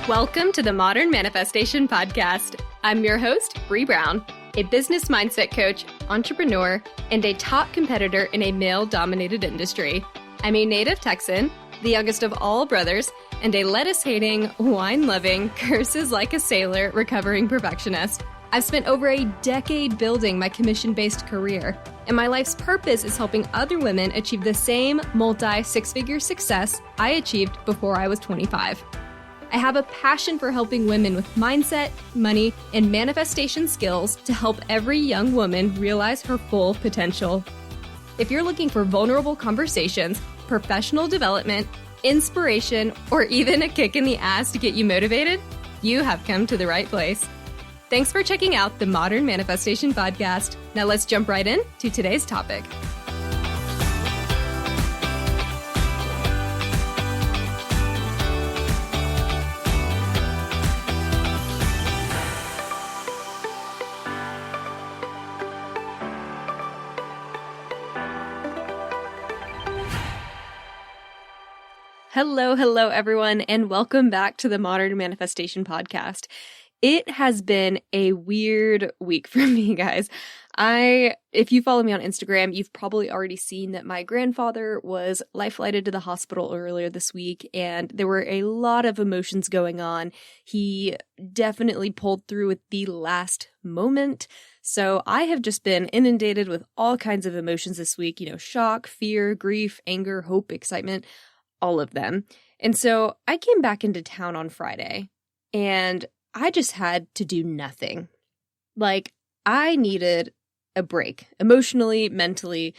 Welcome to the Modern Manifestation Podcast. I'm your host, Bree Brown, a business mindset coach, entrepreneur, and a top competitor in a male-dominated industry. I'm a native Texan, the youngest of all brothers, and a lettuce-hating, wine-loving, curses-like-a-sailor recovering perfectionist. I've spent over a decade building my commission-based career, and my life's purpose is helping other women achieve the same multi-six-figure success I achieved before I was 25. I have a passion for helping women with mindset, money, and manifestation skills to help every young woman realize her full potential. If you're looking for vulnerable conversations, professional development, inspiration, or even a kick in the ass to get you motivated, you have come to the right place. Thanks for checking out the Modern Manifestation Podcast. Now let's jump right in to today's topic. Hello, everyone, and welcome back to the Modern Manifestation Podcast. It has been a weird week for me, guys. If you follow me on Instagram, you've probably already seen that my grandfather was life-flighted to the hospital earlier this week, and there were a lot of emotions going on. He definitely pulled through at the last moment. So I have just been inundated with all kinds of emotions this week, shock, fear, grief, anger, hope, excitement, all of them. And so I came back into town on Friday and I just had to do nothing. Like, I needed a break, emotionally, mentally,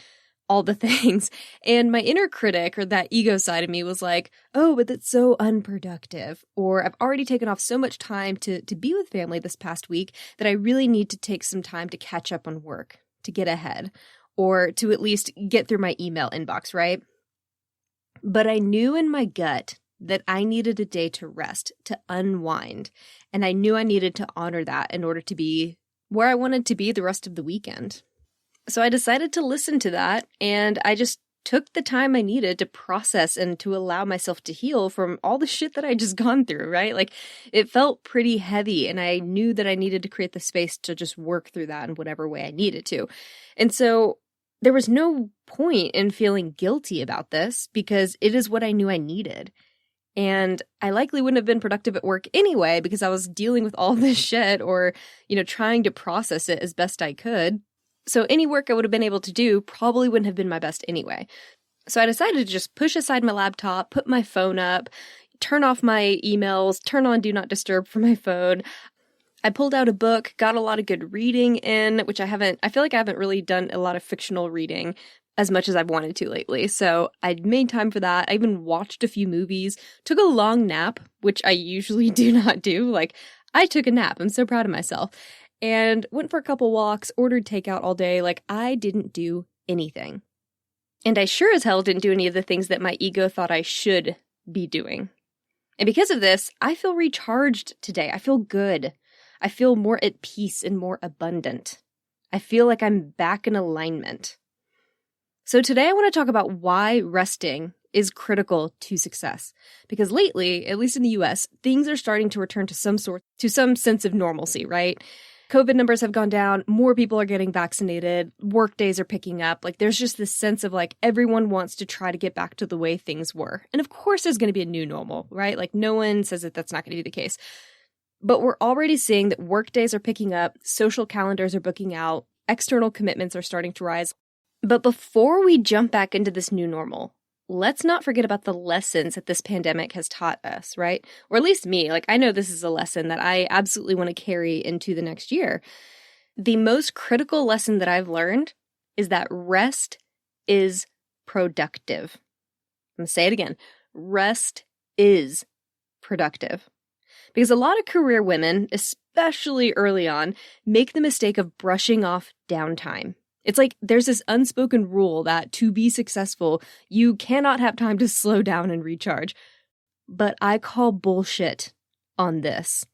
all the things. And my inner critic, or that ego side of me, was like, oh, but that's so unproductive. Or I've already taken off so much time to be with family this past week that I really need to take some time to catch up on work, to get ahead, or to at least get through my email inbox, right? But I knew in my gut that I needed a day to rest, to unwind. And I knew I needed to honor that in order to be where I wanted to be the rest of the weekend. So I decided to listen to that, and I just took the time I needed to process and to allow myself to heal from all the shit that I just gone through, right? Like, it felt pretty heavy, and I knew that I needed to create the space to just work through that in whatever way I needed to. And so there was no point in feeling guilty about this because it is what I knew I needed. And I likely wouldn't have been productive at work anyway because I was dealing with all this shit or, trying to process it as best I could. So any work I would have been able to do probably wouldn't have been my best anyway. So I decided to just push aside my laptop, put my phone up, turn off my emails, turn on Do Not Disturb for my phone. I pulled out a book, got a lot of good reading in, which I feel like I haven't really done a lot of fictional reading as much as I've wanted to lately. So I made time for that. I even watched a few movies, took a long nap, which I usually do not do. Like, I took a nap. I'm so proud of myself. And went for a couple walks, ordered takeout all day. Like, I didn't do anything. And I sure as hell didn't do any of the things that my ego thought I should be doing. And because of this, I feel recharged today. I feel good. I feel more at peace and more abundant. I feel like I'm back in alignment. So today I want to talk about why resting is critical to success. Because lately, at least in the US, things are starting to return to some sense of normalcy, right? COVID numbers have gone down, more people are getting vaccinated, work days are picking up. Like, there's just this sense of like everyone wants to try to get back to the way things were. And of course there's going to be a new normal, right? Like, no one says that that's not going to be the case. But we're already seeing that work days are picking up, social calendars are booking out, external commitments are starting to rise. But before we jump back into this new normal, let's not forget about the lessons that this pandemic has taught us, right? Or at least me. Like, I know this is a lesson that I absolutely want to carry into the next year. The most critical lesson that I've learned is that rest is productive. I'm going to say it again. Rest is productive. Because a lot of career women, especially early on, make the mistake of brushing off downtime. It's like there's this unspoken rule that to be successful, you cannot have time to slow down and recharge. But I call bullshit on this.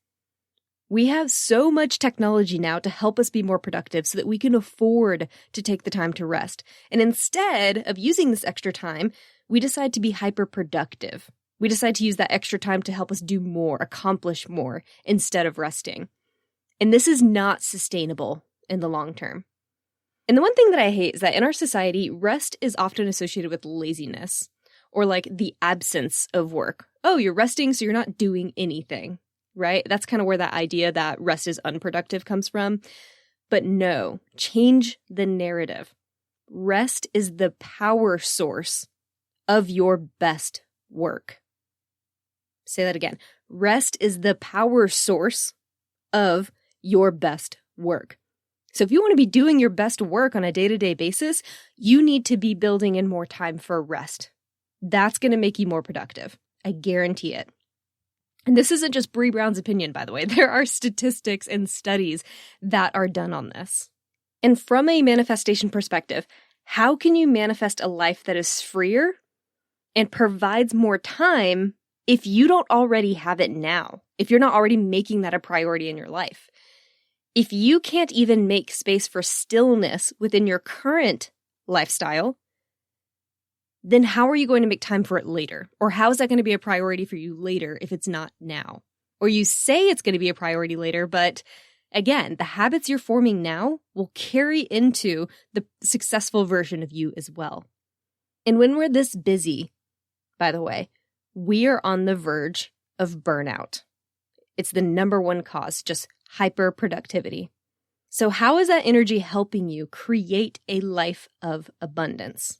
We have so much technology now to help us be more productive so that we can afford to take the time to rest. And instead of using this extra time, we decide to be hyper-productive. We decide to use that extra time to help us do more, accomplish more, instead of resting. And this is not sustainable in the long term. And the one thing that I hate is that in our society, rest is often associated with laziness or like the absence of work. Oh, you're resting, so you're not doing anything, right? That's kind of where that idea that rest is unproductive comes from. But no, change the narrative. Rest is the power source of your best work. Say that again. Rest is the power source of your best work. So if you want to be doing your best work on a day-to-day basis, you need to be building in more time for rest. That's going to make you more productive. I guarantee it. And this isn't just Bree Brown's opinion, by the way. There are statistics and studies that are done on this. And from a manifestation perspective, how can you manifest a life that is freer and provides more time if you don't already have it now? If you're not already making that a priority in your life? If you can't even make space for stillness within your current lifestyle, then how are you going to make time for it later? Or how is that going to be a priority for you later if it's not now? Or you say it's going to be a priority later, but again, the habits you're forming now will carry into the successful version of you as well. And when we're this busy, by the way, we are on the verge of burnout. It's the number one cause, just hyperproductivity. So how is that energy helping you create a life of abundance?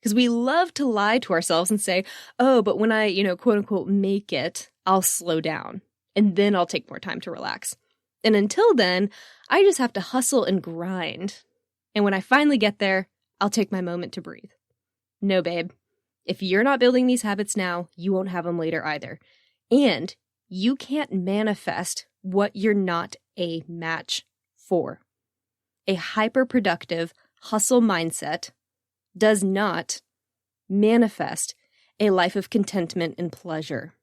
Because we love to lie to ourselves and say, oh, but when I, quote unquote, make it, I'll slow down and then I'll take more time to relax. And until then, I just have to hustle and grind. And when I finally get there, I'll take my moment to breathe. No, babe. If you're not building these habits now, you won't have them later either. And you can't manifest what you're not a match for. A hyper-productive hustle mindset does not manifest a life of contentment and pleasure.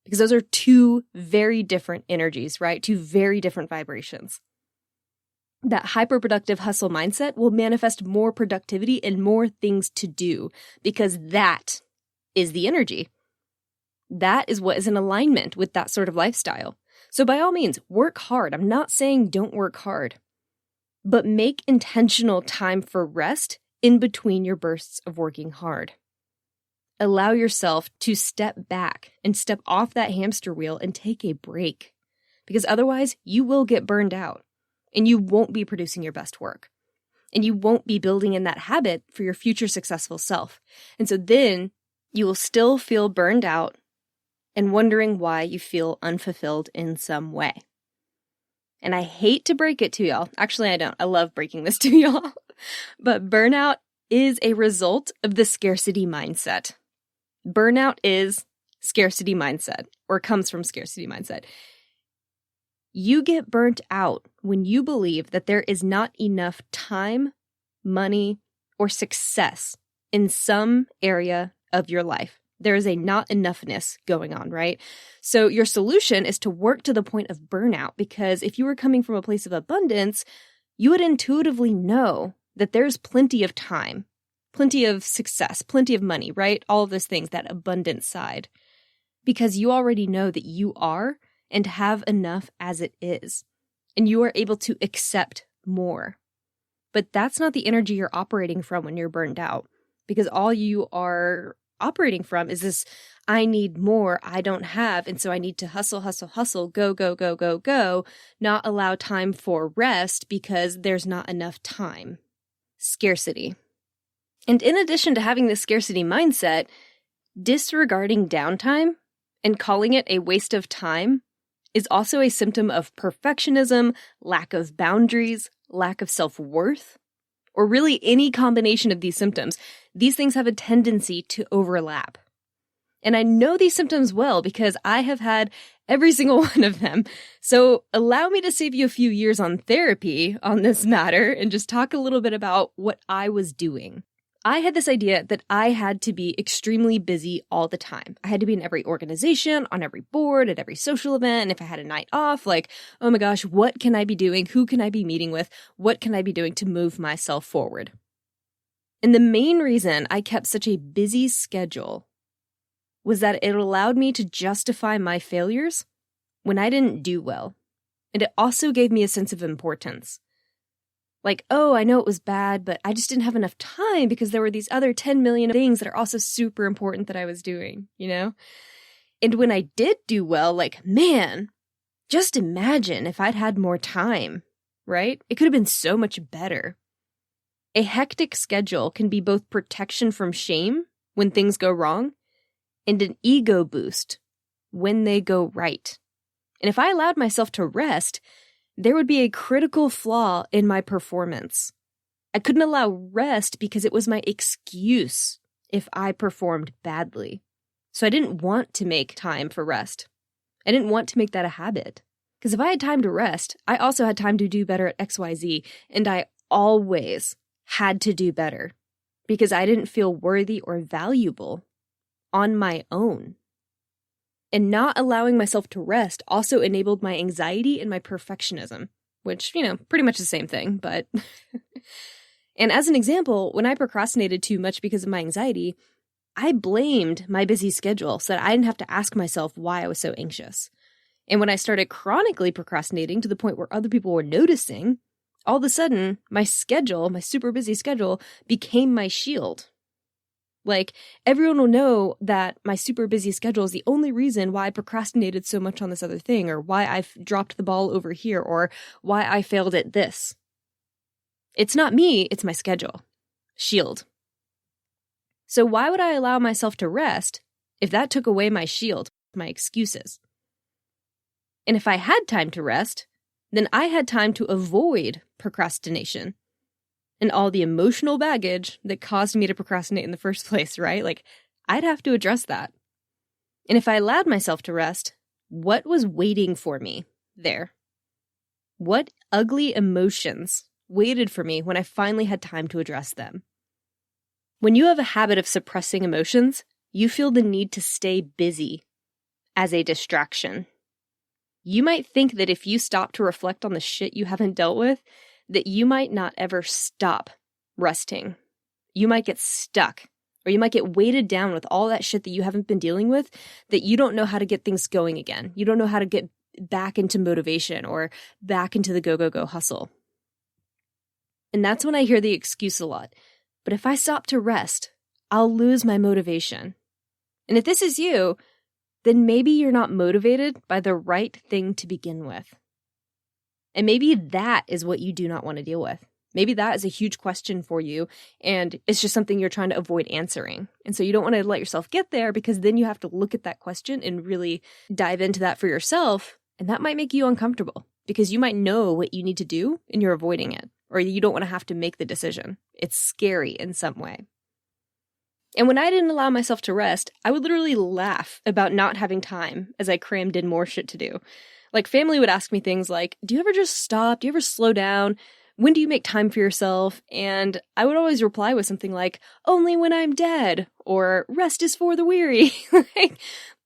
Because those are two very different energies, right? Two very different vibrations. That hyper-productive hustle mindset will manifest more productivity and more things to do because that is the energy. That is what is in alignment with that sort of lifestyle. So by all means, work hard. I'm not saying don't work hard, but make intentional time for rest in between your bursts of working hard. Allow yourself to step back and step off that hamster wheel and take a break, because otherwise you will get burned out and you won't be producing your best work and you won't be building in that habit for your future successful self. And so then you will still feel burned out and wondering why you feel unfulfilled in some way. And I hate to break it to y'all. Actually, I don't. I love breaking this to y'all. But burnout is a result of the scarcity mindset. Burnout is scarcity mindset, or comes from scarcity mindset. You get burnt out when you believe that there is not enough time, money, or success in some area of your life. There is a not enoughness going on, right? So your solution is to work to the point of burnout, because if you were coming from a place of abundance, you would intuitively know that there's plenty of time, plenty of success, plenty of money, right? All of those things, that abundant side, because you already know that you are and have enough as it is, and you are able to accept more. But that's not the energy you're operating from when you're burned out, because all you are operating from is this, I need more, I don't have, and so I need to hustle, go, not allow time for rest because there's not enough time. Scarcity. And in addition to having this scarcity mindset, disregarding downtime and calling it a waste of time is also a symptom of perfectionism, lack of boundaries, lack of self-worth, or really any combination of these symptoms. These things have a tendency to overlap. And I know these symptoms well because I have had every single one of them. So allow me to save you a few years on therapy on this matter and just talk a little bit about what I was doing. I had this idea that I had to be extremely busy all the time. I had to be in every organization, on every board, at every social event. And if I had a night off, like, oh my gosh, what can I be doing? Who can I be meeting with? What can I be doing to move myself forward? And the main reason I kept such a busy schedule was that it allowed me to justify my failures when I didn't do well. And it also gave me a sense of importance. Like, oh, I know it was bad, but I just didn't have enough time because there were these other 10 million things that are also super important that I was doing, you know? And when I did do well, like, man, just imagine if I'd had more time, right? It could have been so much better. A hectic schedule can be both protection from shame when things go wrong and an ego boost when they go right. And if I allowed myself to rest, there would be a critical flaw in my performance. I couldn't allow rest because it was my excuse if I performed badly. So I didn't want to make time for rest. I didn't want to make that a habit. Because if I had time to rest, I also had time to do better at XYZ, and I always had to do better because I didn't feel worthy or valuable on my own. And not allowing myself to rest also enabled my anxiety and my perfectionism, which, pretty much the same thing, but... And as an example, when I procrastinated too much because of my anxiety, I blamed my busy schedule so that I didn't have to ask myself why I was so anxious. And when I started chronically procrastinating to the point where other people were noticing, all of a sudden, my schedule, my super busy schedule, became my shield. Like, everyone will know that my super busy schedule is the only reason why I procrastinated so much on this other thing, or why I've dropped the ball over here, or why I failed at this. It's not me, it's my schedule. Shield. So why would I allow myself to rest if that took away my shield, my excuses? And if I had time to rest, then I had time to avoid procrastination and all the emotional baggage that caused me to procrastinate in the first place, right? Like, I'd have to address that. And if I allowed myself to rest, what was waiting for me there? What ugly emotions waited for me when I finally had time to address them? When you have a habit of suppressing emotions, you feel the need to stay busy as a distraction. You might think that if you stop to reflect on the shit you haven't dealt with, that you might not ever stop resting. You might get stuck, or you might get weighted down with all that shit that you haven't been dealing with, that you don't know how to get things going again. You don't know how to get back into motivation or back into the go hustle. And that's when I hear the excuse a lot. But if I stop to rest, I'll lose my motivation. And if this is you, then maybe you're not motivated by the right thing to begin with. And maybe that is what you do not want to deal with. Maybe that is a huge question for you, and it's just something you're trying to avoid answering. And so you don't want to let yourself get there, because then you have to look at that question and really dive into that for yourself, and that might make you uncomfortable, because you might know what you need to do and you're avoiding it, or you don't want to have to make the decision. It's scary in some way. And when I didn't allow myself to rest, I would literally laugh about not having time as I crammed in more shit to do. Like, family would ask me things like, do you ever just stop? Do you ever slow down? When do you make time for yourself? And I would always reply with something like, only when I'm dead, or rest is for the weary. Like,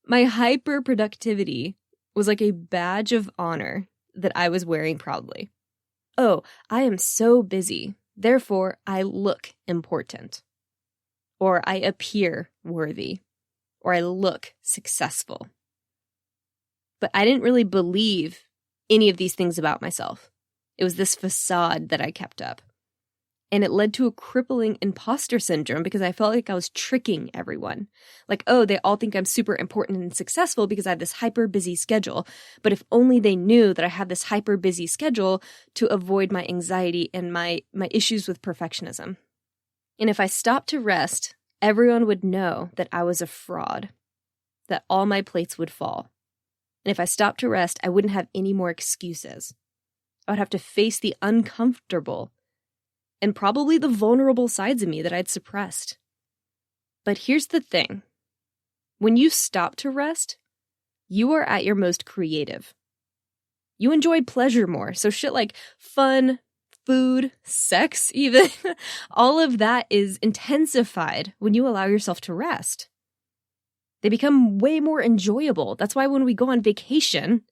my hyper productivity was like a badge of honor that I was wearing proudly. Oh, I am so busy, therefore I look important. Or I appear worthy. Or I look successful. But I didn't really believe any of these things about myself. It was this facade that I kept up. And it led to a crippling imposter syndrome because I felt like I was tricking everyone. Like, oh, they all think I'm super important and successful because I have this hyper busy schedule. But if only they knew that I have this hyper busy schedule to avoid my anxiety and my issues with perfectionism. And if I stopped to rest, everyone would know that I was a fraud, that all my plates would fall. And if I stopped to rest, I wouldn't have any more excuses. I would have to face the uncomfortable and probably the vulnerable sides of me that I'd suppressed. But here's the thing. When you stop to rest, you are at your most creative. You enjoy pleasure more. So shit like fun, food, sex even, all of that is intensified when you allow yourself to rest. They become way more enjoyable. That's why when we go on vacation,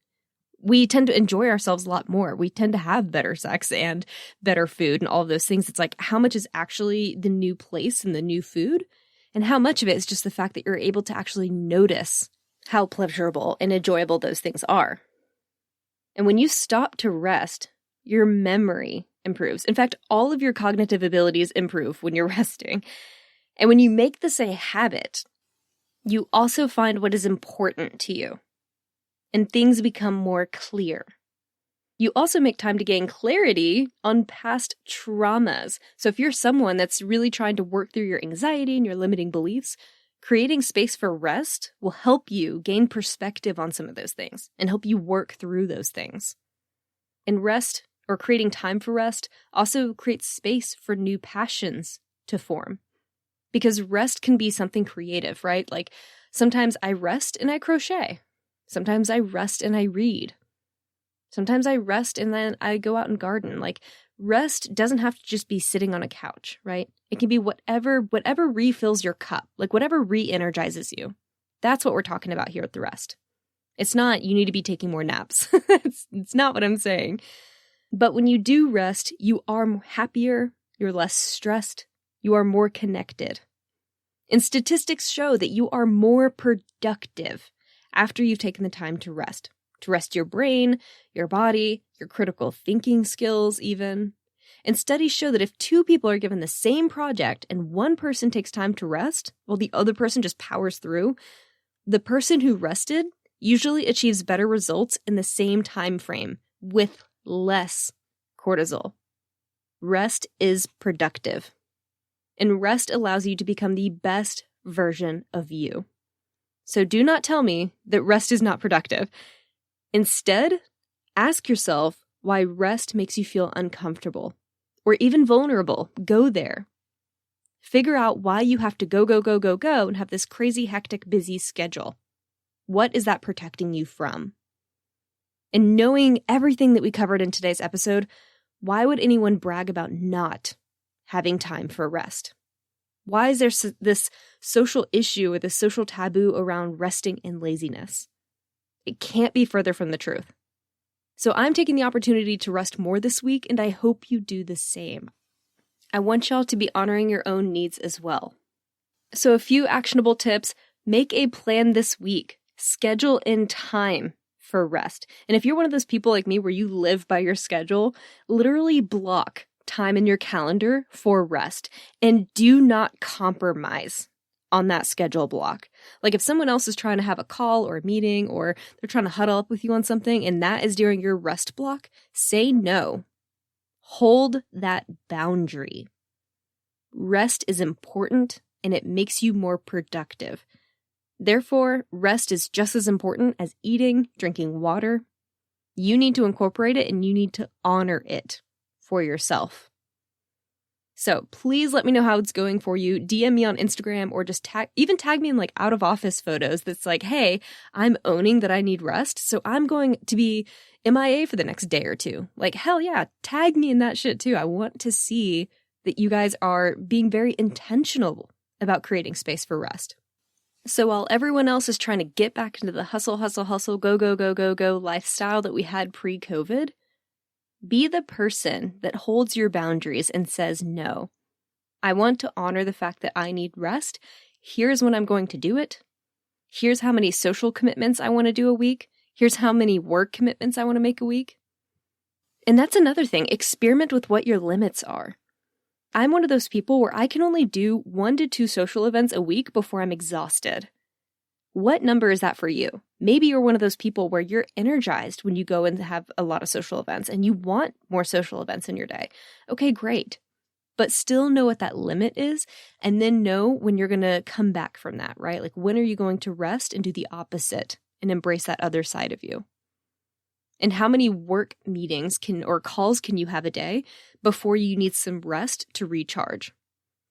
we tend to enjoy ourselves a lot more. We tend to have better sex and better food and all of those things. It's like, how much is actually the new place and the new food? And how much of it is just the fact that you're able to actually notice how pleasurable and enjoyable those things are. And when you stop to rest, your memory improves. In fact, all of your cognitive abilities improve when you're resting. And when you make this a habit, you also find what is important to you, and things become more clear. You also make time to gain clarity on past traumas. So if you're someone that's really trying to work through your anxiety and your limiting beliefs, creating space for rest will help you gain perspective on some of those things and help you work through those things. And rest, or creating time for rest, also creates space for new passions to form. Because rest can be something creative, right? Like sometimes I rest and I crochet. Sometimes I rest and I read. Sometimes I rest and then I go out and garden. Like rest doesn't have to just be sitting on a couch, right? It can be whatever refills your cup, like whatever re-energizes you. That's what we're talking about here at the rest. It's not you need to be taking more naps. It's not what I'm saying. But when you do rest, you are happier, you're less stressed, you are more connected. And statistics show that you are more productive after you've taken the time to rest your brain, your body, your critical thinking skills even. And studies show that if two people are given the same project and one person takes time to rest while the other person just powers through, the person who rested usually achieves better results in the same time frame with less cortisol. Rest is productive. And rest allows you to become the best version of you. So do not tell me that rest is not productive. Instead, ask yourself why rest makes you feel uncomfortable or even vulnerable. Go there. Figure out why you have to go, and have this crazy, hectic, busy schedule. What is that protecting you from? And knowing everything that we covered in today's episode, why would anyone brag about not having time for rest? Why is there this social issue or this social taboo around resting and laziness? It can't be further from the truth. So I'm taking the opportunity to rest more this week, and I hope you do the same. I want y'all to be honoring your own needs as well. So a few actionable tips: make a plan this week. Schedule in time for rest. And if you're one of those people like me where you live by your schedule, literally block time in your calendar for rest and do not compromise on that schedule block. Like if someone else is trying to have a call or a meeting or they're trying to huddle up with you on something and that is during your rest block, say no. Hold that boundary. Rest is important and it makes you more productive. Therefore, rest is just as important as eating, drinking water. You need to incorporate it and you need to honor it for yourself. So please let me know how it's going for you. DM me on Instagram or just tag me in like out of office photos that's like, hey, I'm owning that I need rest. So I'm going to be MIA for the next day or two. Like, hell yeah, tag me in that shit too. I want to see that you guys are being very intentional about creating space for rest. So while everyone else is trying to get back into the hustle, go lifestyle that we had pre-COVID, be the person that holds your boundaries and says no. I want to honor the fact that I need rest. Here's when I'm going to do it. Here's how many social commitments I want to do a week. Here's how many work commitments I want to make a week. And that's another thing. Experiment with what your limits are. I'm one of those people where I can only do 1 to 2 social events a week before I'm exhausted. What number is that for you? Maybe you're one of those people where you're energized when you go and have a lot of social events and you want more social events in your day. Okay, great. But still know what that limit is and then know when you're going to come back from that, right? Like when are you going to rest and do the opposite and embrace that other side of you? And how many work meetings or calls can you have a day before you need some rest to recharge?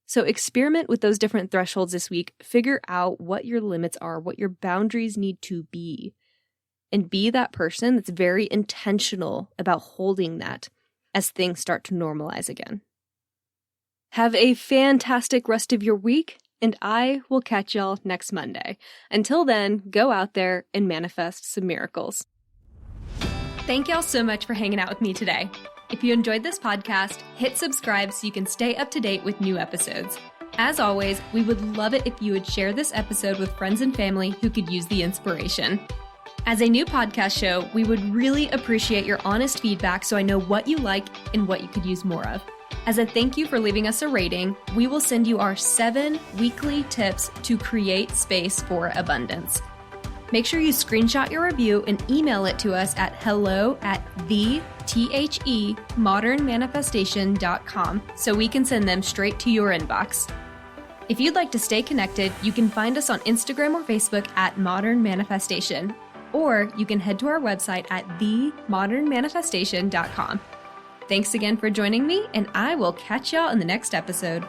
So experiment with those different thresholds this week. Figure out what your limits are, what your boundaries need to be, and be that person that's very intentional about holding that as things start to normalize again. Have a fantastic rest of your week, and I will catch y'all next Monday. Until then, go out there and manifest some miracles. Thank y'all so much for hanging out with me today. If you enjoyed this podcast, hit subscribe so you can stay up to date with new episodes. As always, we would love it if you would share this episode with friends and family who could use the inspiration. As a new podcast show, we would really appreciate your honest feedback so I know what you like and what you could use more of. As a thank you for leaving us a rating, we will send you our 7 weekly tips to create space for abundance. Make sure you screenshot your review and email it to us at hello@themodernmanifestation.com so we can send them straight to your inbox. If you'd like to stay connected, you can find us on Instagram or Facebook at Modern Manifestation, or you can head to our website at themodernmanifestation.com. Thanks again for joining me, and I will catch y'all in the next episode.